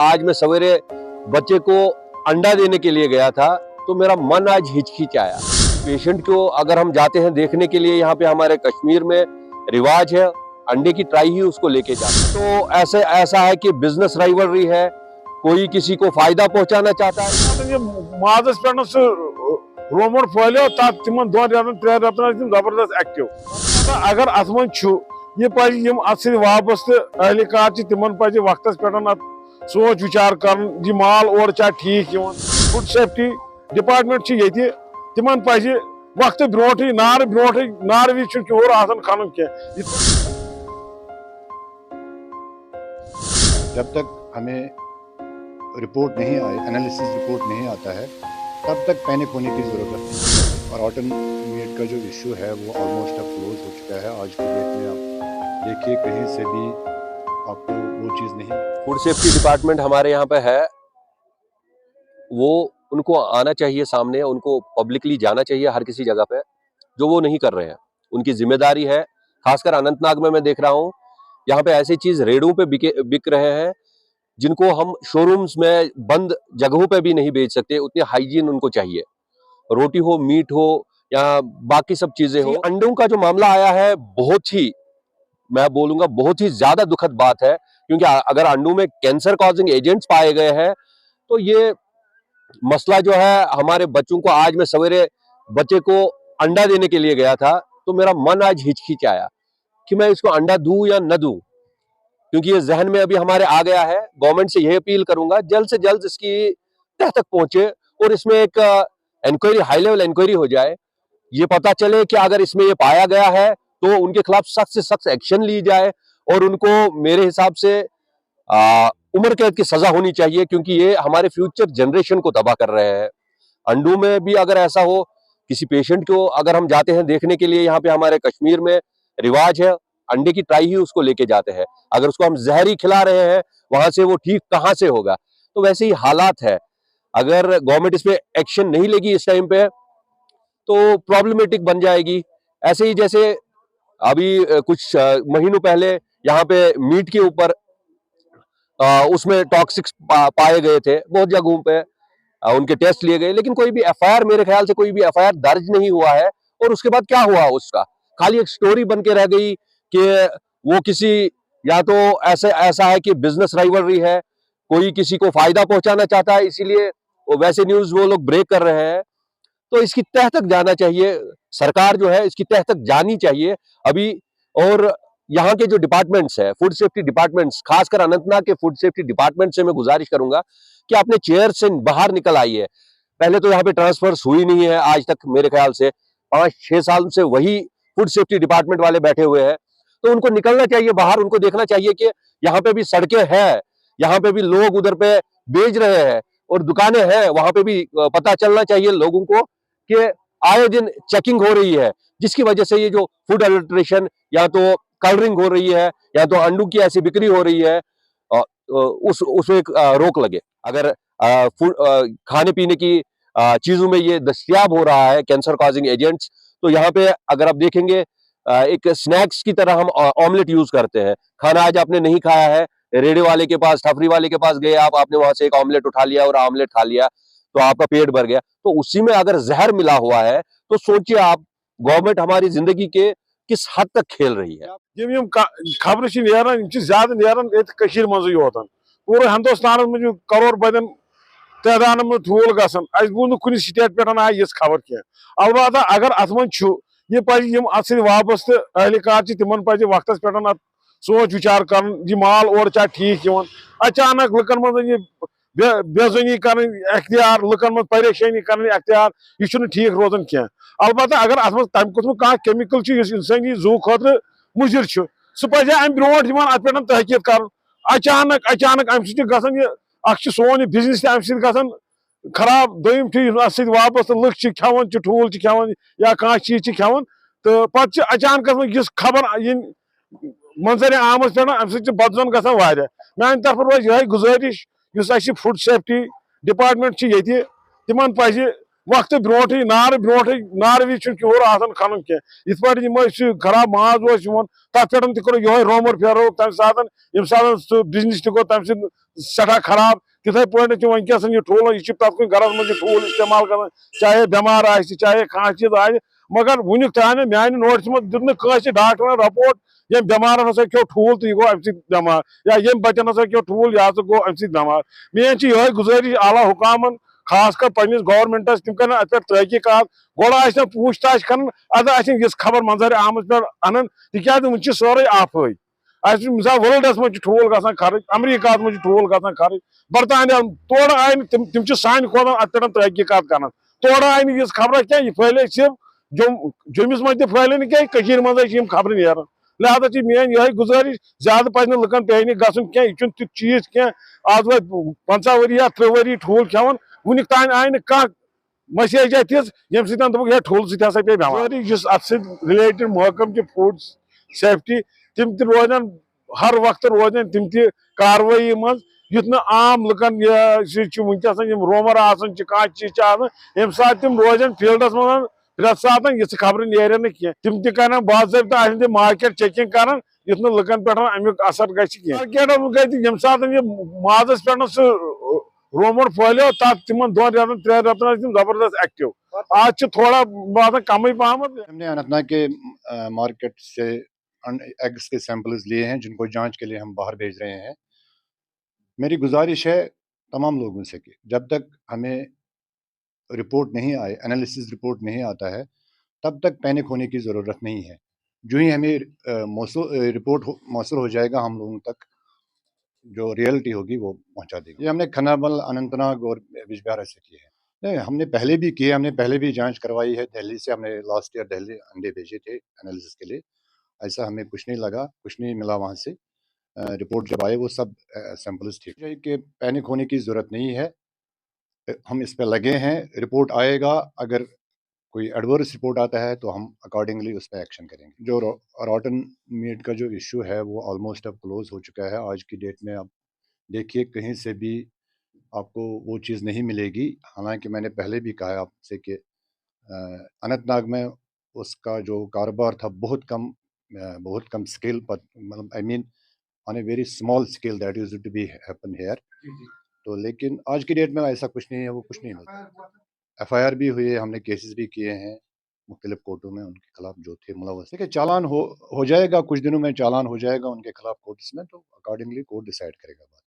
आज मैं सवेरे बच्चे को अंडा देने के लिए गया था तो मेरा मन आज हिचकिचाया। पेशेंट को अगर हम जाते हैं देखने के लिए, यहाँ पे हमारे कश्मीर में रिवाज है अंडे की ट्राई ही उसको लेके जाते। तो ऐसा है कि बिजनेस राइवलरी है, कोई किसी को फायदा पहुंचाना चाहता है। माजस पे रोमर फैलो तिमन 2 रेतन 3 रेतन जबरदस्त एक्टिव। अगर अत मे पे अत वाबस्त एहलकार तिमन पे वक्त पे सोच विचार कर माल और चा ठीक फूड सेफ्टी डिपार्टमेंट ये तिमन पे वक्त ब्रोट नार वि और खन कह। जब तक हमें रिपोर्ट नहीं आई, एनालिसिस रिपोर्ट नहीं आता है, तब तक पैनिक होने की ज़रूरत नहीं। और ऑटन मीट का जो इशू है वो ऑलमोस्ट अब क्लोज हो चुका है। आज की डेट में आप देखिए कहीं से भी आपको वो चीज़ नहीं। फूड सेफ्टी डिपार्टमेंट हमारे यहाँ पे है, वो उनको आना चाहिए सामने, उनको पब्लिकली जाना चाहिए हर किसी जगह पे, जो वो नहीं कर रहे हैं। उनकी जिम्मेदारी है। खासकर अनंतनाग में मैं देख रहा हूँ, यहाँ पे ऐसी चीज रेडों पे बिक रहे हैं जिनको हम शोरूम्स में बंद जगहों पे भी नहीं बेच सकते। उतनी हाइजीन उनको चाहिए, रोटी हो, मीट हो या बाकी सब चीजें हो। अंडों का जो मामला आया है, बहुत ही, मैं बोलूंगा बहुत ही ज्यादा दुखद बात है, क्योंकि अगर अंडों में कैंसर कॉजिंग एजेंट्स पाए गए हैं तो ये मसला जो है हमारे बच्चों को। आज मैं सवेरे बच्चे को अंडा देने के लिए गया था तो मेरा मन आज हिचकिचाया कि मैं इसको अंडा दूं या न दूं, क्योंकि ये जहन में अभी हमारे आ गया है। गवर्नमेंट से यह अपील करूंगा जल्द से जल्द इसकी तह तक पहुंचे और इसमें एक इंक्वायरी, हाई लेवल इंक्वायरी हो जाए। ये पता चले कि अगर इसमें ये पाया गया है तो उनके खिलाफ सख्त से सख्त एक्शन ली जाए और उनको मेरे हिसाब से उम्र कैद की सजा होनी चाहिए, क्योंकि ये हमारे फ्यूचर जनरेशन को तबाह कर रहे हैं। अंडों में भी अगर ऐसा हो, किसी पेशेंट को अगर हम जाते हैं देखने के लिए, यहाँ पे हमारे कश्मीर में रिवाज है अंडे की ट्राई ही उसको लेके जाते हैं। अगर उसको हम जहरी खिला रहे हैं, वहां से वो ठीक कहां से होगा। तो वैसे ही हालात है, अगर गवर्नमेंट इस पे एक्शन नहीं लेगी इस टाइम पे तो प्रॉब्लमेटिक बन जाएगी। ऐसे ही जैसे अभी कुछ महीनों पहले यहाँ पे मीट के ऊपर उसमें टॉक्सिक्स पाए गए थे बहुत जगहों पे, उनके टेस्ट लिए गए, लेकिन कोई भी एफआईआर, मेरे ख्याल से कोई भी एफआईआर दर्ज नहीं हुआ है। और उसके बाद क्या हुआ, उसका खाली एक स्टोरी बन के रह गई कि वो किसी, या तो ऐसा है कि बिजनेस राइवलरी है, कोई किसी को फायदा पहुंचाना चाहता है, इसीलिए वो वैसे न्यूज वो लोग ब्रेक कर रहे हैं। तो इसकी तह तक जाना चाहिए, सरकार जो है इसकी तह तक जानी चाहिए अभी। और यहाँ के जो डिपार्टमेंट्स है, फूड सेफ्टी डिपार्टमेंट्स, खासकर अनंतनाग के फूड सेफ्टी डिपार्टमेंट से मैं गुजारिश करूंगा कि अपने चेयर से बाहर निकल आइए। पहले तो यहाँ पे ट्रांसफर्स हुई नहीं है आज तक, मेरे ख्याल से 5-6 साल से वही फूड सेफ्टी डिपार्टमेंट वाले बैठे हुए हैं। तो उनको निकलना चाहिए बाहर, उनको देखना चाहिए कि यहाँ पे भी सड़कें हैं, यहाँ पे भी लोग उधर पे बेच रहे हैं और दुकानें हैं, वहां पे भी पता चलना चाहिए लोगों को कि आए दिन चेकिंग हो रही है, जिसकी वजह से ये जो फूड अडल्ट्रेशन या तो कलरिंग हो रही है या तो अंडों की ऐसी बिक्री हो रही है, उसमें एक रोक लगे। अगर फूड खाने पीने की चीजों में ये दस्तयाब हो रहा है कैंसर कॉजिंग एजेंट्स, तो यहाँ पे अगर आप देखेंगे एक स्नैक्स की तरह हम ऑमलेट यूज करते हैं। खाना आज आपने नहीं खाया है, रेड़े वाले के पास, ठफरी वाले के पास गए आपने वहां से एक ऑमलेट उठा लिया और ऑमलेट खा लिया तो आपका पेट भर गया। तो उसी में अगर जहर मिला हुआ है तो सोचिए आप, गवर्नमेंट हमारी जिंदगी के किस हद तक खेल रही है। खबर ज्यादा मजी होता पूरे हिंदुस्तान में करोड़ बदन तादाद में ठूल गसन बूज कुछ स्टेट पे आए ये खबर कह। अलबत्ता अगर अत मे पे वाबस्त एहलकार तिमन पे वक्त पे सोच विचार कर माल और चा ठीक अचानक लुकन मज बेजुनी कर अख्तियार, लुकन मज परेशानी कर अख्तियार, यह ठीक रोजान कह। अलबत्ता अगर अत तम कुछ कह केमिकल इंसानी जू खुद मुजिर सह पे अम ब्रो अत पे तहकीक कर। अचानक अम सह सोन बिजनेस अम खराब। दोम चीज वाबस्त लुक खान ठूल खान या कह चीज खान, तो पे अचानक इस खबर मंजर आम पे अम सदन गसान। मान तरफ रोज यह गुजारिश फूड सेफ्टी डिपार्टमेंट ये तिमन पे वक्त ब्रोट नार ब्रोट नार वि क्योर खन कह खराब माज तथ पे करो ये रोमर फेरो तम सात सह बिजनेस गो तम सठा खराब तिथे पे वनकस यह ठूल यह तथ गरस मज ठूल इस्तेमाल कर चाहे बेमार आ चाहे कह चीज आ मगर वुनिक तान मान नोटिस मज दुस डॉक्टर रिपोर्ट ये बेमार हसा क्यों ठूल तो यह गो अम बेमार या ये बचन हसा क्यों ठूल यह गो अम बेमार मेन यह गुजारिश आला हुकामन खास कर पन्निस गवर्नमेंटस तम कर अत पे तहकीकात गोड़ पूछताछ कर अद इस खबर मंजर आम पे अन तिक वन सोरे आफे मिसाल वर्ल्डस मज ठूल ग खर्च अमरीका मज ठूल ग खर्च बरतानिया तोड़ आय तम सान खोदान अत पे तहकीकात कर तोड़ आय इस खबर क्या यह फैले सिर्फ जमिस मज फैले क्या मज खबर नीर लिहाजा मेन यह गुजारिश ज्यादा पज लुकन पे गन क्या यह तुथ चीज क्या आज वो 50 वरी या 3 वरी ठूल खेवन वुनिक तान आय कह मैसेजा तिज ये सह ठूल सह पे बेमार अत रिलेटेड महकम की फूड सेफ्टी तम रोजन हर वक्त रोजन तम कार्रवाई मज युथ न आम लुकन वनकस रोमर आसान कह चीज ये सात तम रोजन फील्डस मज प्रत सात ये खबर नीर कह तम तन बाज़ाब्त मार्केट चेकिंग कर युथ न लुकन पे अमुक असर मार्केट गई ये सात माजस पे रोमर फैलो तथ तिम 2 रेतन 3 रेतन जबरदस्त एक्टिव आज थोड़ा बहुत कम पहम। हमने अनंतनाग के मार्केट से एग्स के सैंपल्स लिए हैं जिनको जांच के लिए हम बाहर भेज रहे हैं। मेरी गुजारिश है तमाम लोगों से कि जब तक हमें रिपोर्ट नहीं आए, एनालिसिस रिपोर्ट नहीं आता है, तब तक पैनिक होने की ज़रूरत नहीं है। जो ही हमें रिपोर्ट मौसूल हो जाएगा, हम लोगों तक जो रियलिटी होगी वो पहुंचा देगी। ये हमने खनाबल, अनंतनाग और बिजबिहारा से किए हैं। नहीं, हमने पहले भी किए, हमने पहले भी जांच करवाई है। दिल्ली से हमने लास्ट ईयर दिल्ली अंडे भेजे थे एनालिसिस के लिए। ऐसा हमें कुछ नहीं लगा, कुछ नहीं मिला वहाँ से। रिपोर्ट जब आए वो सब सैंपल्स ठीक है कि पैनिक होने की ज़रूरत नहीं है। हम इस पे लगे हैं, रिपोर्ट आएगा, अगर कोई एडवर्स रिपोर्ट आता है तो हम अकॉर्डिंगली उस पर एक्शन करेंगे। जो रॉटन मीट का जो इशू है वो ऑलमोस्ट अब क्लोज हो चुका है। आज की डेट में आप देखिए कहीं से भी आपको वो चीज़ नहीं मिलेगी। हालांकि मैंने पहले भी कहा आपसे कि अनंतनाग में उसका जो कारोबार था बहुत कम स्केल पर, मतलब I mean on a very small scale that used to be happen here. तो लेकिन आज की डेट में ऐसा कुछ नहीं है, वो कुछ नहीं मिलता। एफआईआर भी हुई है, हमने केसेस भी किए हैं मुख्तलिफ कोर्टों में उनके खिलाफ जो थे मुलव्वस। देखिए चालान हो जाएगा, कुछ दिनों में चालान हो जाएगा उनके खिलाफ कोर्ट्स में, तो अकॉर्डिंगली कोर्ट डिसाइड करेगा बात।